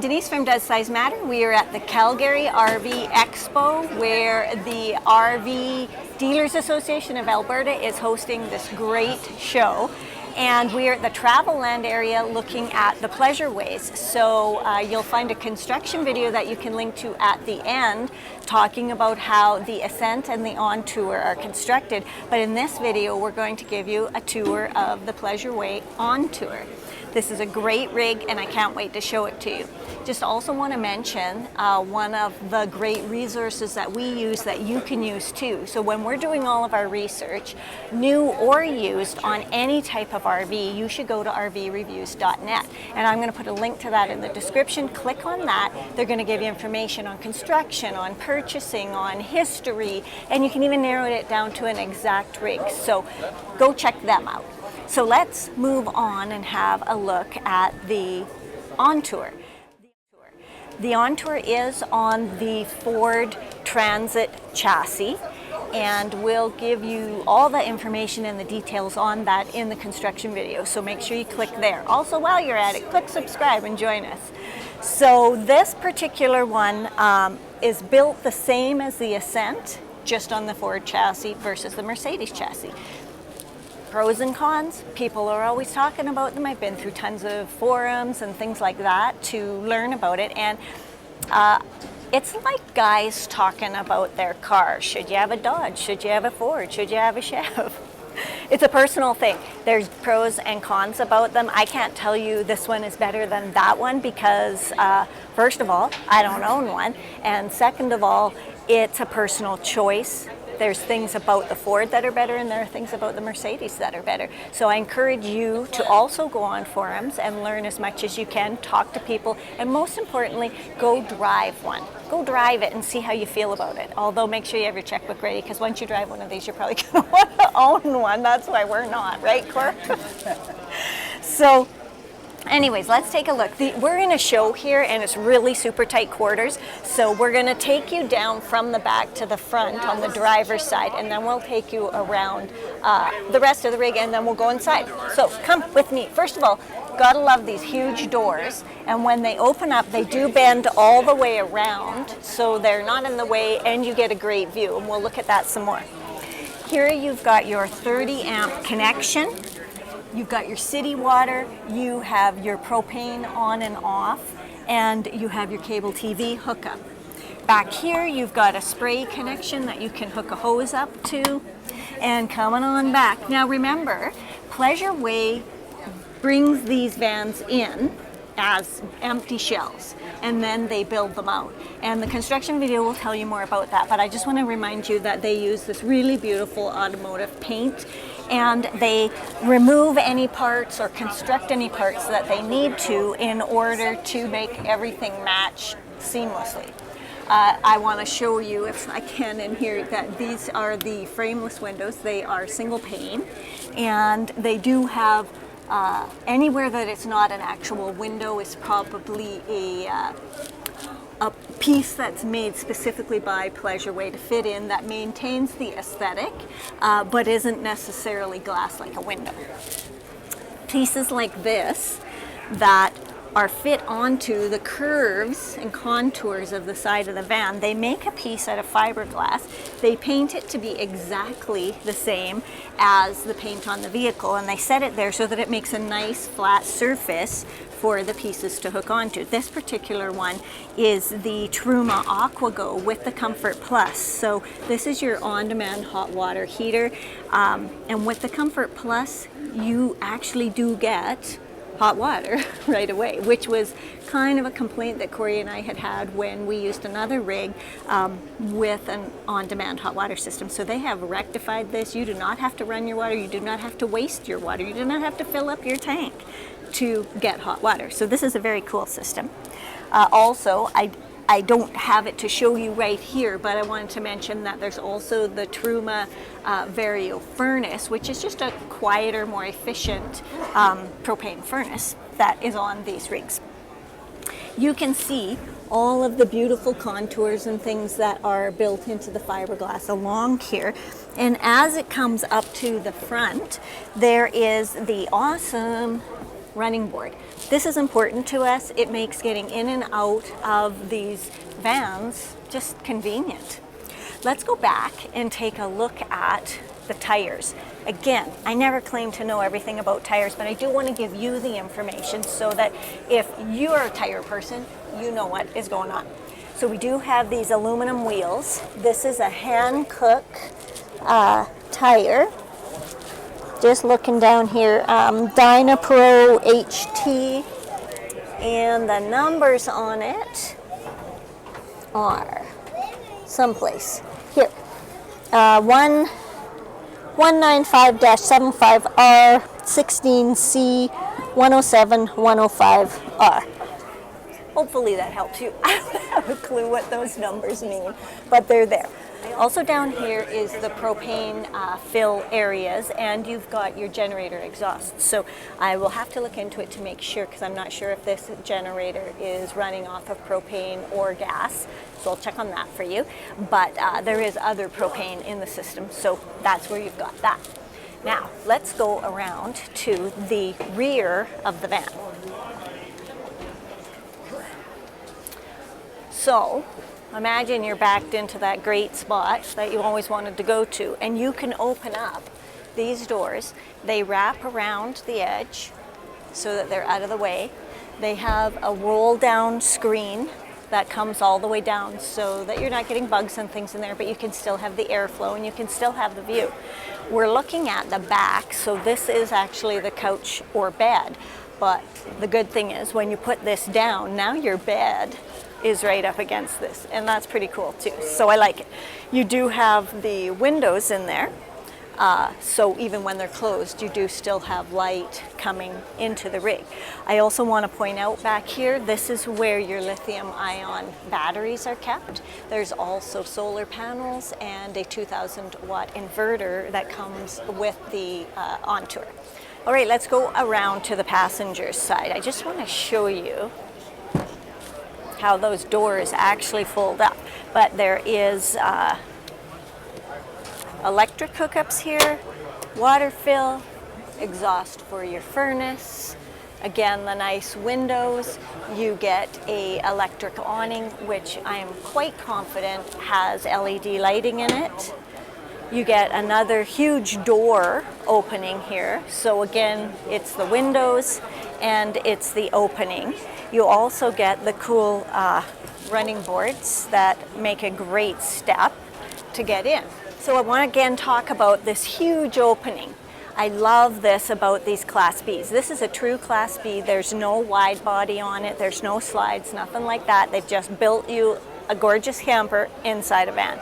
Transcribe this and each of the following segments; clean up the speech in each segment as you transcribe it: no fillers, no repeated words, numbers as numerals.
Denise from Does Size Matter? We are at the Calgary RV Expo, where the RV Dealers Association of Alberta is hosting this great show. And we are at the Travel Land area looking at the pleasure ways. So you'll find a construction video that you can link to at the end, talking about how the Ascent and the Ontour are constructed. But in this video, we're going to give you a tour of the Pleasure Way Ontour. This is a great rig, and I can't wait to show it to you. Just also want to mention one of the great resources that we use that you can use too. So when we're doing all of our research, new or used on any type of RV, you should go to rvreviews.net. And I'm going to put a link to that in the description. Click on that. They're going to give you information on construction, on purchasing, on history, and you can even narrow it down to an exact rig. So go check them out. So let's move on and have a look at the Ontour. The Ontour is on the Ford Transit chassis, and we'll give you all the information and the details on that in the construction video. So make sure you click there. Also, while you're at it, click subscribe and join us. So this particular one is built the same as the Ascent, just on the Ford chassis versus the Mercedes chassis. Pros and cons, people are always talking about them. I've been through tons of forums and things like that to learn about it, and it's like guys talking about their car. Should you have a Dodge? Should you have a Ford? Should you have a Chev? It's a personal thing. There's pros and cons about them. I can't tell you this one is better than that one because first of all, I don't own one, and second of all, it's a personal choice. There's things about the Ford that are better, and there are things about the Mercedes that are better. So I encourage you to also go on forums and learn as much as you can, talk to people, and most importantly, go drive one. Go drive it and see how you feel about it. Although make sure you have your checkbook ready, because once you drive one of these, you're probably going to want to own one. That's why we're not, right, Cor? So anyways, let's take a look. We're in a show here, and it's really super tight quarters. So we're going to take you down from the back to the front on the driver's side, and then we'll take you around the rest of the rig, and then we'll go inside. So come with me. First of all, gotta love these huge doors, and when they open up, they do bend all the way around, so they're not in the way, and you get a great view, and we'll look at that some more. Here you've got your 30 amp connection. You've got your city water, you have your propane on and off, and you have your cable TV hookup. Back here, you've got a spray connection that you can hook a hose up to. And coming on back. Now remember, Pleasure Way brings these vans in as empty shells, and then they build them out. And the construction video will tell you more about that, but I just want to remind you that they use this really beautiful automotive paint, and they remove any parts or construct any parts that they need to in order to make everything match seamlessly. I want to show you, if I can, in here, that these are the frameless windows. They are single pane, and they do have anywhere that it's not an actual window is probably a piece that's made specifically by Pleasure Way to fit in that maintains the aesthetic, but isn't necessarily glass like a window. Pieces like this that are fit onto the curves and contours of the side of the van, they make a piece out of fiberglass. They paint it to be exactly the same as the paint on the vehicle, and they set it there so that it makes a nice flat surface for the pieces to hook onto. This particular one is the Truma AquaGo with the Comfort Plus. So this is your on-demand hot water heater, and with the Comfort Plus, you actually do get hot water right away, which was kind of a complaint that Corey and I had when we used another rig with an on-demand hot water system. So they have rectified this. You do not have to run your water. You do not have to waste your water. You do not have to fill up your tank to get hot water. So this is a very cool system. Also, I don't have it to show you right here, but I wanted to mention that there's also the Truma Vario furnace, which is just a quieter, more efficient propane furnace. that is on these rigs. You can see all of the beautiful contours and things that are built into the fiberglass along here. And as it comes up to the front, there is the awesome running board. This is important to us. It makes getting in and out of these vans just convenient. Let's go back and take a look at the tires. Again, I never claim to know everything about tires, but I do want to give you the information so that if you're a tire person, you know what is going on. So we do have these aluminum wheels. This is a Hankook tire. Just looking down here, Dynapro HT, and the numbers on it are someplace here. 195-75R 16C 107-105R. Hopefully that helps you. I don't have a clue what those numbers mean, but they're there. Also down here is the propane fill areas, and you've got your generator exhaust. So I will have to look into it to make sure, because I'm not sure if this generator is running off of propane or gas. So I'll check on that for you. But there is other propane in the system, so that's where you've got that. Now, let's go around to the rear of the van. So, imagine you're backed into that great spot that you always wanted to go to, and you can open up these doors. They wrap around the edge so that they're out of the way. They have a roll down screen that comes all the way down so that you're not getting bugs and things in there, but you can still have the airflow and you can still have the view. We're looking at the back, so this is actually the couch or bed, but the good thing is when you put this down, now your bed is right up against this, and that's pretty cool too. So I like it. You do have the windows in there, so even when they're closed, you do still have light coming into the rig. I also want to point out back here, this is where your lithium-ion batteries are kept. There's also solar panels and a 2,000-watt inverter that comes with the Ontour. All right, let's go around to the passenger's side. I just want to show you how those doors actually fold up. But there is electric hookups here, water fill, exhaust for your furnace. Again, the nice windows. You get a electric awning, which I am quite confident has LED lighting in it. You get another huge door opening here. So again, it's the windows and it's the opening. You also get the cool running boards that make a great step to get in. So I want to again talk about this huge opening. I love this about these Class Bs. This is a true Class B. There's no wide body on it. There's no slides, nothing like that. They've just built you a gorgeous camper inside a van.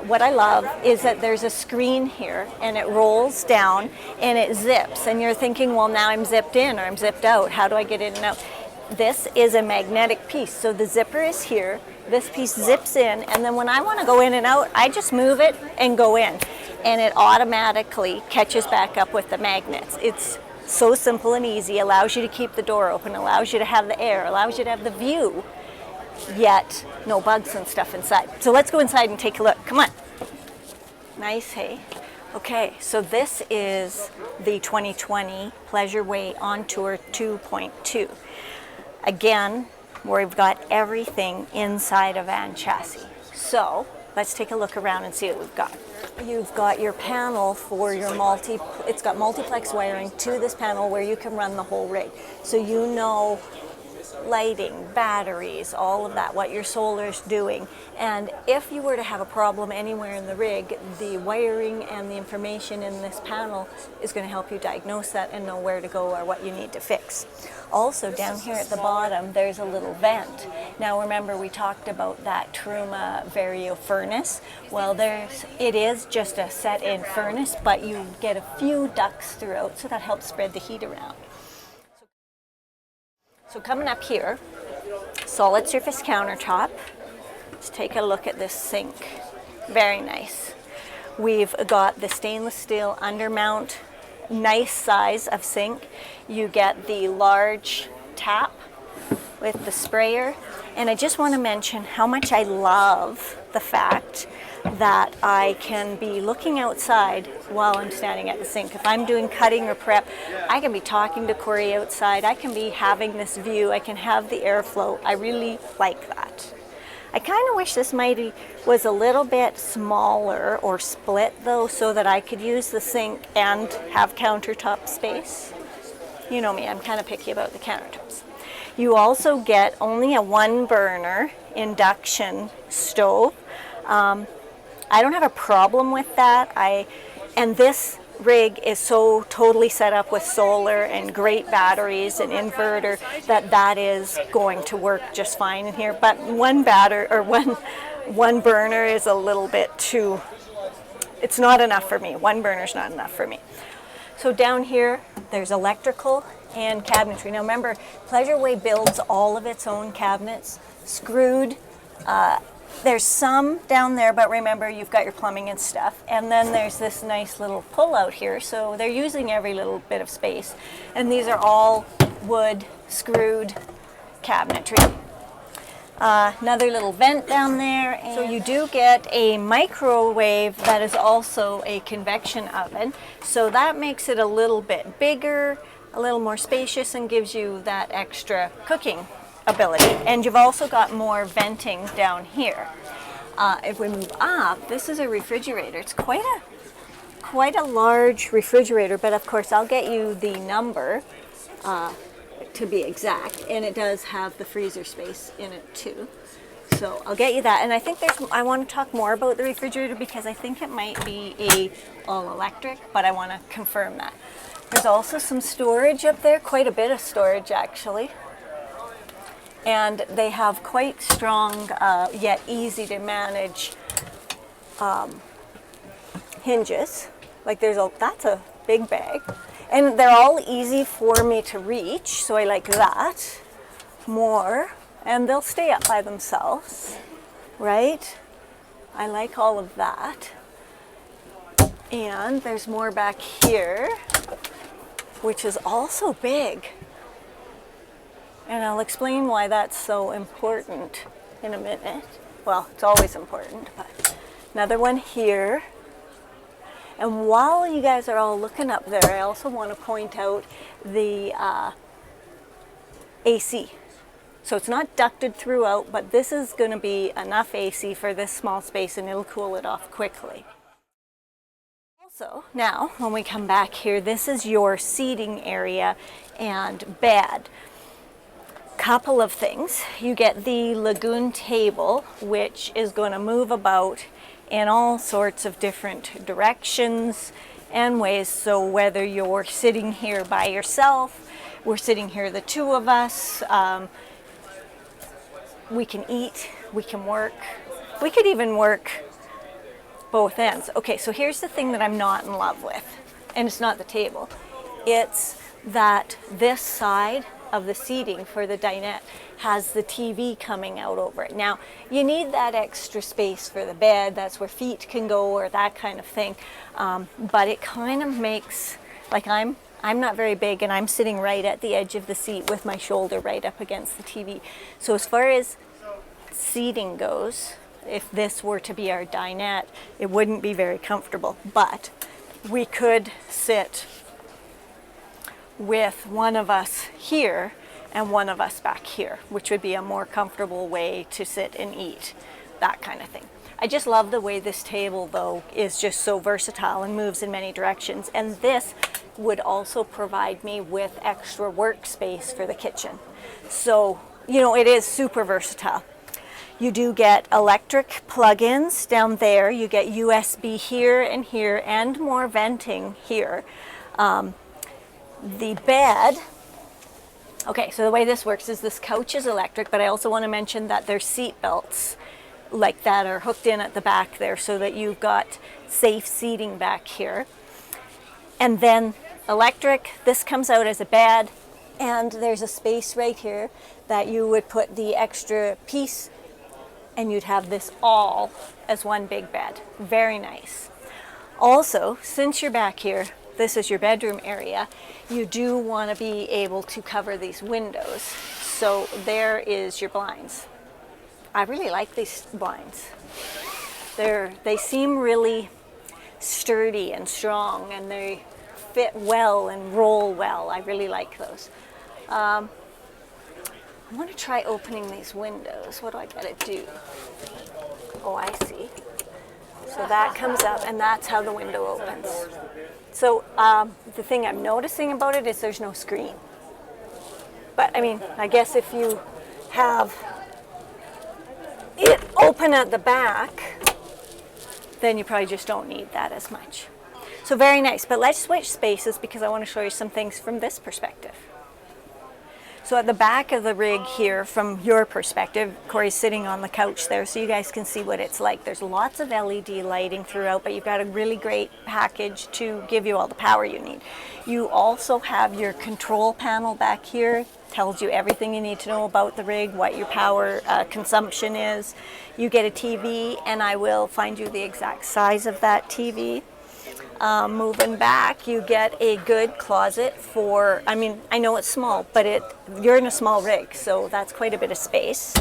What I love is that there's a screen here and it rolls down and it zips, and you're thinking, well, now I'm zipped in or I'm zipped out. How do I get in and out? This is a magnetic piece, so the zipper is here. This piece zips in, and then when I want to go in and out, I just move it and go in, and it automatically catches back up with the magnets. It's so simple and easy, allows you to keep the door open, allows you to have the air, allows you to have the view, yet no bugs and stuff inside. So let's go inside and take a look. Come on. Nice, hey? Okay, so this is the 2020 Pleasureway Ontour 2.2. Again, we've got everything inside a van chassis. So let's take a look around and see what we've got. You've got your panel for your it's got multiplex wiring to this panel where you can run the whole rig. So you know lighting, batteries, all of that, what your solar's doing. And if you were to have a problem anywhere in the rig, the wiring and the information in this panel is going to help you diagnose that and know where to go or what you need to fix. Also, down here at the bottom, there's a little vent. Now remember, we talked about that Truma Vario furnace. Well, it is just a set-in furnace, but you get a few ducts throughout, so that helps spread the heat around. So coming up here, solid surface countertop. Let's take a look at this sink. Very nice. We've got the stainless steel undermount nice size of sink. You get the large tap with the sprayer. And I just want to mention how much I love the fact that I can be looking outside while I'm standing at the sink. If I'm doing cutting or prep, I can be talking to Corey outside. I can be having this view. I can have the airflow. I really like that. I kind of wish this might was a little bit smaller or split though, so that I could use the sink and have countertop space. You know me, I'm kind of picky about the countertops. You also get only a 1-burner induction stove. I don't have a problem with that. And this rig is so totally set up with solar and great batteries and inverter that is going to work just fine in here. But one burner is a little bit too, it's not enough for me. 1 burner's not enough for me. So down here, there's electrical and cabinetry. Now remember, Pleasure Way builds all of its own cabinets, screwed. There's some down there, but remember, you've got your plumbing and stuff. And then there's this nice little pull out here, so they're using every little bit of space. And these are all wood, screwed cabinetry. Another little vent down there. And so you do get a microwave that is also a convection oven. So that makes it a little bit bigger, a little more spacious, and gives you that extra cooking ability. And you've also got more venting down here. If we move up, this is a refrigerator. It's quite a large refrigerator, but of course I'll get you the number to be exact, and it does have the freezer space in it too. So I'll get you that. And I think I want to talk more about the refrigerator because I think it might be a all electric, but I want to confirm that. There's also some storage up there, quite a bit of storage actually. And they have quite strong, yet easy to manage hinges. Like that's a big bag. And they're all easy for me to reach, so I like that more. And they'll stay up by themselves, right? I like all of that. And there's more back here, which is also big. And I'll explain why that's so important in a minute. Well, it's always important, but another one here. And while you guys are all looking up there, I also want to point out the AC. So it's not ducted throughout, but this is going to be enough AC for this small space, and it'll cool it off quickly. Also, now, when we come back here, this is your seating area and bed. Couple of things. You get the lagoon table, which is going to move about in all sorts of different directions and ways. So whether you're sitting here by yourself, we're sitting here the two of us, we can eat, we can work, we could even work both ends. Okay, so here's the thing that I'm not in love with, and it's not the table. It's that this side of the seating for the dinette has the TV coming out over it. Now, you need that extra space for the bed. That's where feet can go or that kind of thing. But it kind of makes, like I'm not very big and I'm sitting right at the edge of the seat with my shoulder right up against the TV. So as far as seating goes, if this were to be our dinette, it wouldn't be very comfortable. But we could sit with one of us here and one of us back here, which would be a more comfortable way to sit and eat, that kind of thing. I just love the way this table, though, is just so versatile and moves in many directions. And this would also provide me with extra workspace for the kitchen. So, you know, it is super versatile. You do get electric plug-ins down there. You get USB here and more venting here. The bed, okay, so the way this works is this couch is electric, but I also want to mention that there's seat belts like that are hooked in at the back there so that you've got safe seating back here. And then electric, this comes out as a bed, and there's a space right here that you would put the extra piece, and you'd have this all as one big bed. Very nice. Also, since you're back here, this is your bedroom area, you do want to be able to cover these windows. So there is your blinds. I really like these blinds. They seem really sturdy and strong, and they fit well and roll well. I really like those. I want to try opening these windows. What do I gotta do? Oh, I see. So that comes up, and that's how the window opens. So the thing I'm noticing about it is there's no screen. But I mean, I guess if you have it open at the back, then you probably just don't need that as much. So very nice, but let's switch spaces because I want to show you some things from this perspective. So at the back of the rig here, from your perspective, Corey's sitting on the couch there, so you guys can see what it's like. There's lots of LED lighting throughout, but you've got a really great package to give you all the power you need. You also have your control panel back here. Tells you everything you need to know about the rig, what your power consumption is. You get a TV, and I will find you the exact size of that TV. Moving back, you get a good closet for, I mean, I know it's small, but you're in a small rig, so that's quite a bit of space.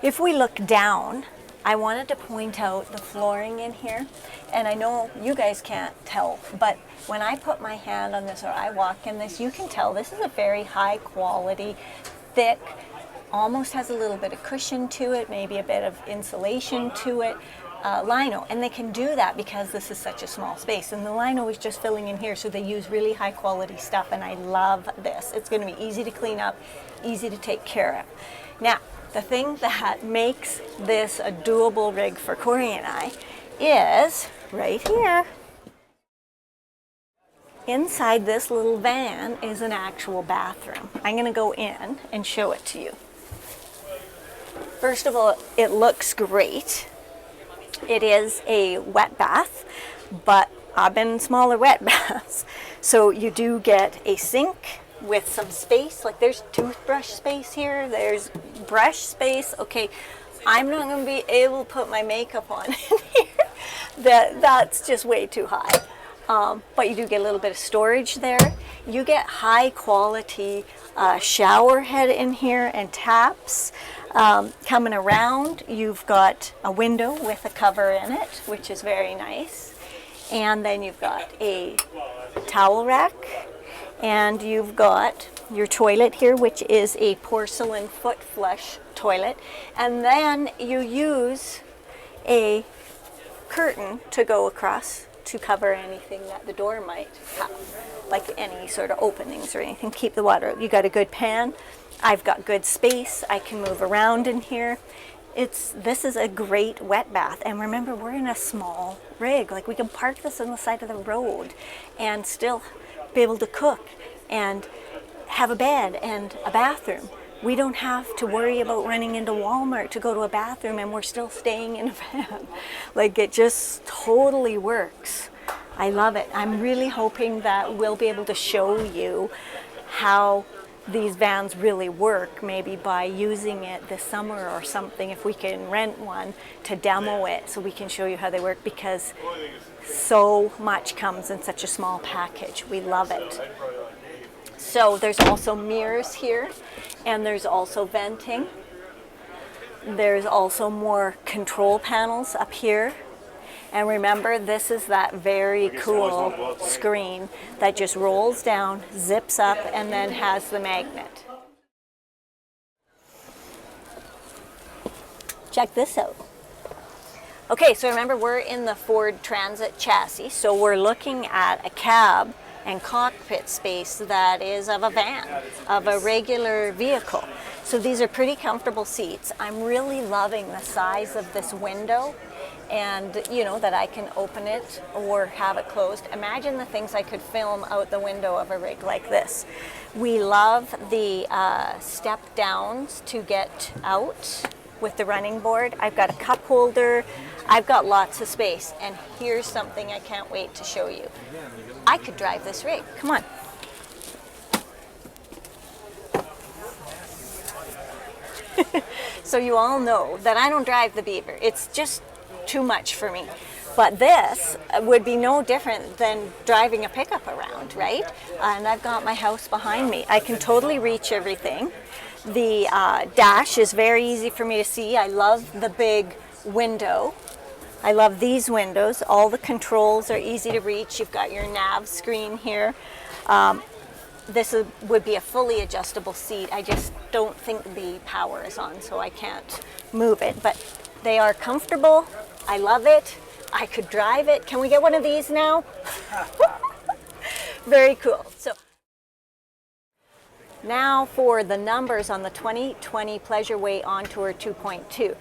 If we look down, I wanted to point out the flooring in here, and I know you guys can't tell, but when I put my hand on this or I walk in this, you can tell this is a very high quality, thick, almost has a little bit of cushion to it, maybe a bit of insulation to it. Lino, and they can do that because this is such a small space, and the lino is just filling in here, so they use really high quality stuff, and I love this. It's going to be easy to clean up, easy to take care of. Now, the thing that makes this a doable rig for Corey and I is right here. Inside this little van is an actual bathroom. I'm going to go in and show it to you. First of all, it looks great. It is a wet bath, but I've been in smaller wet baths. So you do get a sink with some space, like there's toothbrush space here, there's brush space. Okay, I'm not going to be able to put my makeup on in here. That's just way too high. But you do get a little bit of storage there. You get high quality shower head in here and taps. Coming around, you've got a window with a cover in it, which is very nice. And then you've got a towel rack, and you've got your toilet here, which is a porcelain foot flush toilet. And then you use a curtain to go across to cover anything that the door might have, like any sort of openings or anything. Keep the water out. You got a good pan. I've got good space. I can move around in here. This is a great wet bath. And remember, we're in a small rig. Like, we can park this on the side of the road and still be able to cook and have a bed and a bathroom. We don't have to worry about running into Walmart to go to a bathroom, and we're still staying in a van. Like, it just totally works. I love it. I'm really hoping that we'll be able to show you how these vans really work, maybe by using it this summer or something, if we can rent one to demo it so we can show you how they work, because so much comes in such a small package. We love it. So there's also mirrors here, and there's also venting. There's also more control panels up here. And remember, this is that very cool screen that just rolls down, zips up, and then has the magnet. Check this out. Okay, so remember, we're in the Ford Transit chassis, so we're looking at a cab and cockpit space that is of a van, of a regular vehicle. So these are pretty comfortable seats. I'm really loving the size of this window, and you know, that I can open it or have it closed. Imagine the things I could film out the window of a rig like this. We love the step downs to get out with the running board. I've got a cup holder. I've got lots of space, and here's something I can't wait to show you. I could drive this rig. Come on. So you all know that I don't drive the Beaver. It's just too much for me. But this would be no different than driving a pickup around, right? And I've got my house behind me. I can totally reach everything. The dash is very easy for me to see. I love the big window. I love these windows. All the controls are easy to reach. You've got your nav screen here. This would be a fully adjustable seat. I just don't think the power is on, so I can't move it. But they are comfortable. I love it. I could drive it. Can we get one of these now? Very cool. So now for the numbers on the 2020 Pleasureway Ontour 2.2.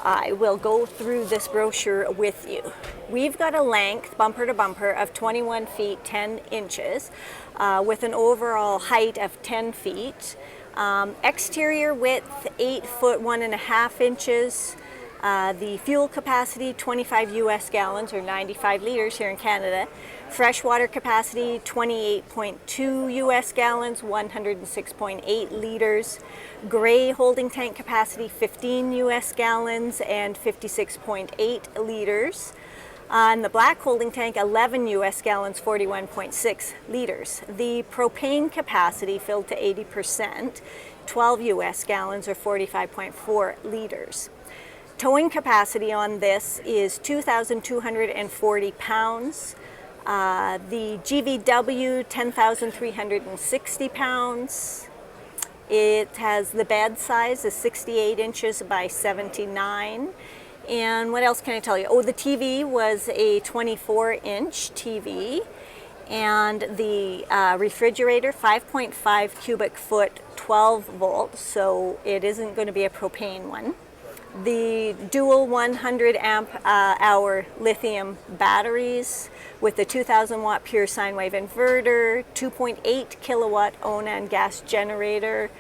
I will go through this brochure with you. We've got a length, bumper to bumper, of 21 feet 10 inches with an overall height of 10 feet. Exterior width, 8 foot 1.5 inches. The fuel capacity, 25 US gallons or 95 liters here in Canada. Freshwater capacity, 28.2 US gallons, 106.8 liters. Gray holding tank capacity, 15 US gallons and 56.8 liters. On the black holding tank, 11 US gallons, 41.6 liters. The propane capacity filled to 80%, 12 US gallons or 45.4 liters. Towing capacity on this is 2,240 pounds. The GVW, 10,360 pounds. It has the bed size is 68 inches by 79. And what else can I tell you? Oh, the TV was a 24-inch TV. And the refrigerator, 5.5 cubic foot, 12 volts, so it isn't going to be a propane one. The dual 100 amp hour lithium batteries with the 2000 watt pure sine wave inverter, 2.8 kilowatt Onan gas generator,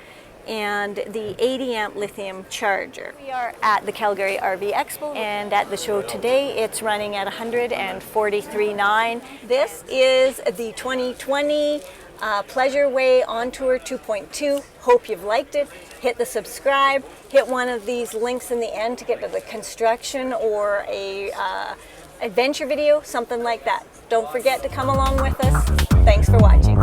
and the 80 amp lithium charger. We are at the Calgary RV Expo, and at the show today it's running at $143,900. This is the 2020 Pleasureway Ontour 2.2. Hope you've liked it. Hit the subscribe. Hit one of these links in the end to get to the construction or a adventure video, something like that. Don't forget to come along with us. Thanks for watching.